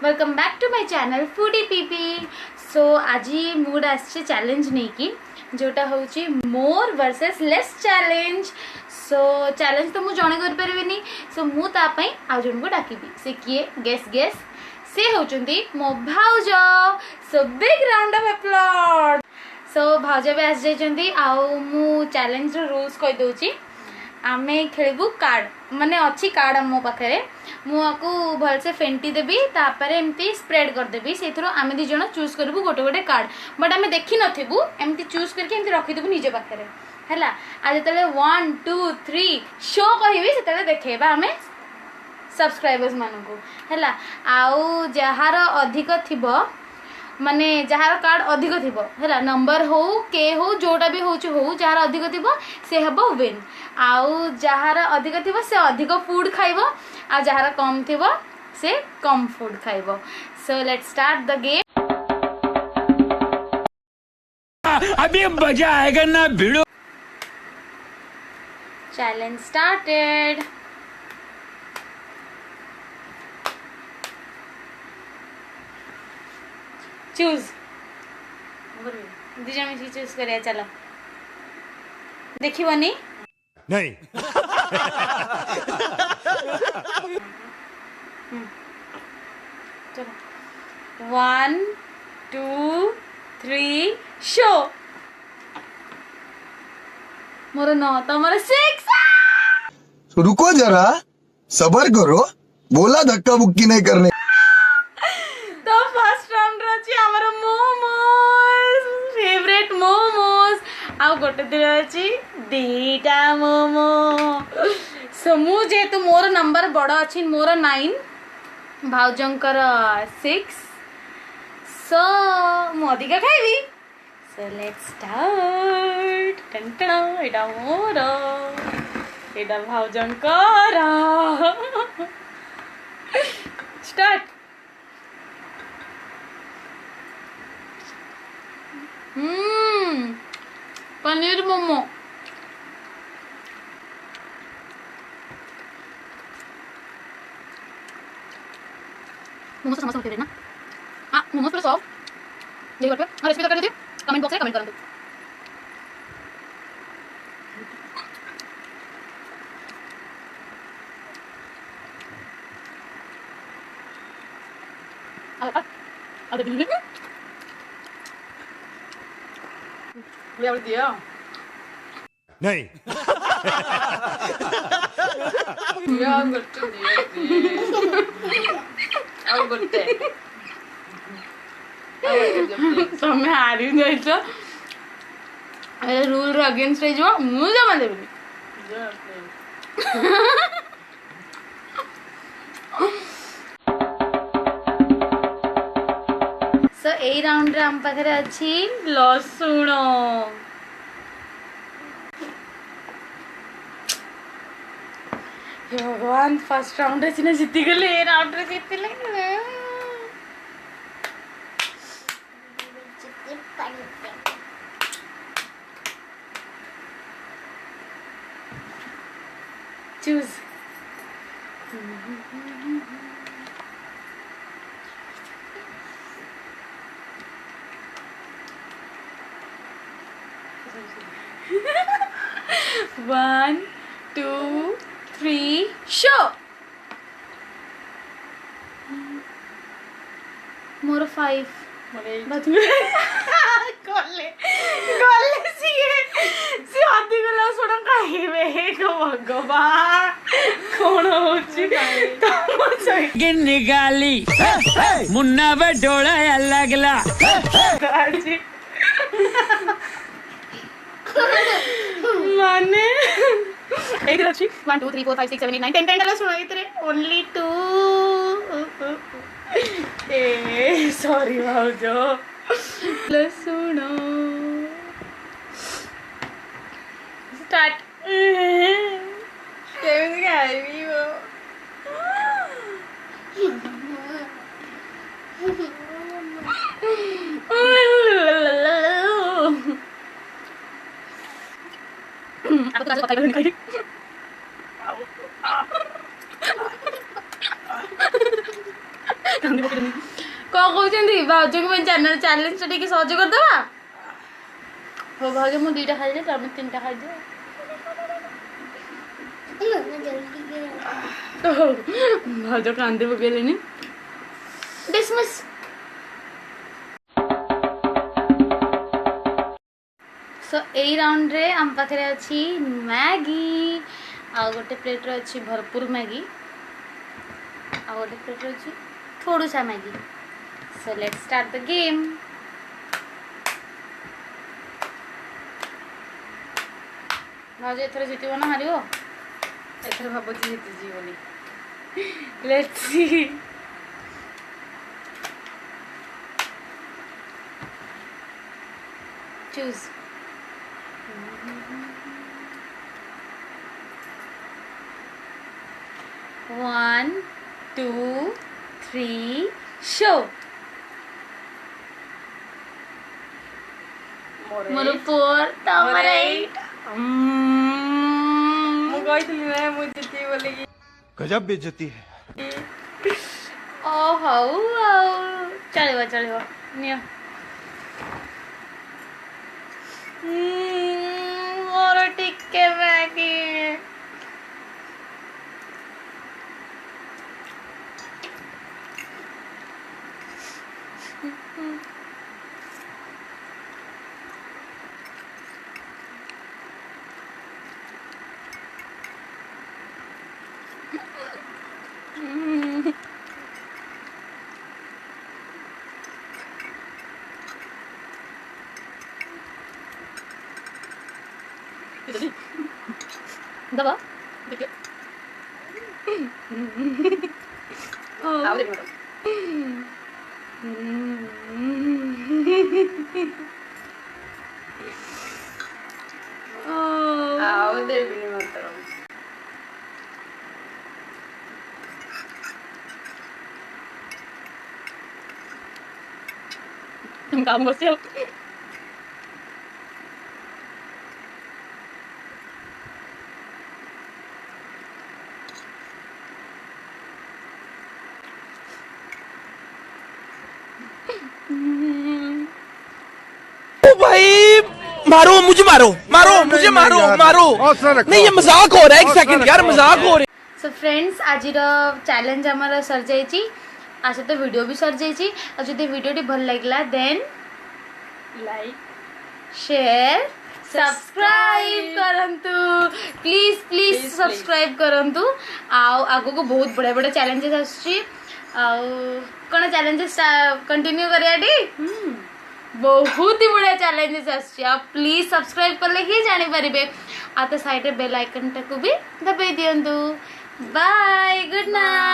Welcome back to my channel foodie पीपी। So आज मूड आसे चैलेंज नहीं कि जोटा हूँ more versus less challenge. So challenge तो मुझे जड़े कर पारे। सो मुझे आउ जन को डाकि से किए गेस गेस से होचुंती मो भाउज। So big round of applause. So भाउज भी आस जाइछंती। आउ मु चैलेंज रो रूल्स कहि दोची। आमे खेलबू कार्ड माने अच्छी कार्ड मो पाखे मुझे भलसे फेंटी देवी तापर एमती स्प्रेड करदेवी से आम दी जन चूज करूँ गोटे गोटे कार्ड बट आम देखी नथबू एमती चूज करके एमती रखीदेबू निज पाखे है। आज जो 1 2 3 शो कहि से देखेबा आम सब्सक्राइबर्स मानू है। आउ जार अधिक थिबो माने जार कार्ड अधिक थिबो है नंबर हो के हो जोटा भी हो जार अधिक थिबो से हबो विन। आउ जार अधिक थिबो से अधिक फूड खाइबो आ जार कम थिबो से कम फूड खाइबो। So let's start the game. अभी मजा आएगा ना भिड़ो। Challenge started. चूज दीजा में चूज करिया चलो देखिबनी नहीं चलो 1 2 3 शो मोर 9 तमर 6। रुको जरा सबर करो बोला धक्का बुक्की नहीं करने। तो फर्स्ट राउंड रची हमर मोमोज फेवरेट मोमोज आ गोटे दिन अच्छी दीटा मोमो। सो मु जेतु मोर नंबर बड़ अच्छी मोर 9 भाउजंकर 6 सो मु अधिका खाइबी। सो let's start. टंटना Etah more Etah भाउजंकर start. Paneer momo momos samosa favourite ना। हाँ मोमोज प्लस सॉस देखो पे और रेसिपी कर दीजिए कमेंट बॉक्स में कमेंट कर दो। अरे बिल्ली ले दिया नहीं दिया गट्टे ଆଉ ଗୋଟେ ତମେ ହାରି ଯାଇଛ ଏ ରୁଲ୍ ର ଅଗେନ୍ଷ୍ଟ ହେଇଯିବ ମୁଁ ଜମା ଦେବିନି। सो ए राउंड रे हम पाखरे अछि लसुण। भगवान फर्स्ट राउंड रे सिना जीती गले ए राउंड रे जीतिले choose one two 3 show more 5 गले गले सी अधिक लसुण खाइबे भगवान कौन होची निकाली मुन्ना पे डोला लगला माने एक अच्छी 1 2 3 4 5 6 7 8 9 10 10 लसुण इतरे ओनली 2 ए सॉरी भाउजो लसुण स्टार्ट केमिति खाइबी वो aku tuh kasih kotak lagi Kang di bawah कहते भाज को चैनल चैलेंज टे सहज करदे हो भाज मु 2टा खाई तुम 3टा खाई भाज कांदी पकेलेनी डिसमिस सो ए राउंड रे आम पाखे अच्छी मैगी आ गोटे प्लेट रे अच्छी भरपूर मैगी आ गोटे प्लेट रे अच्छी थोड़ा सा Maggi so let's start the game भाज एथर जीतब ना हार एथर भाव जीती बोली let's see choose One, 2, 3, show. मोर 4 तमर 8 मु कहतली ना मु जीती बोली गजब बेइज्जती है ओ हाउ चलिबो नियो मोर टिके मैगी दबा देखिए आओ देखो आओ देखने मत तुम काम करते हो भाई मारो मुझे मुझे मारो नहीं ये मजाक हो रहा है एक सेकंड यार मजाक हो रहा है सो फ्रेंड्स आज चैलेंज आमर सर जाइए आ सहित वीडियो भी सर जाइए और जब वीडियो भल लगे देन लाइक शेयर सब्सक्राइब करंतु प्लीज प्लीज सब्सक्राइब करंतु आगो को बहुत बड़े बड़े चैलेंजेस आसुची कौन चैलेंजेस कंटिन्यू करिया बहुत ही बढ़िया चैलेंजेस आसुची आप प्लीज सब्सक्राइब कले ही जानी पारिबे आ तो साइड बेल आइकन टाको भी दबाई दियंतु बाय गुड नाइट।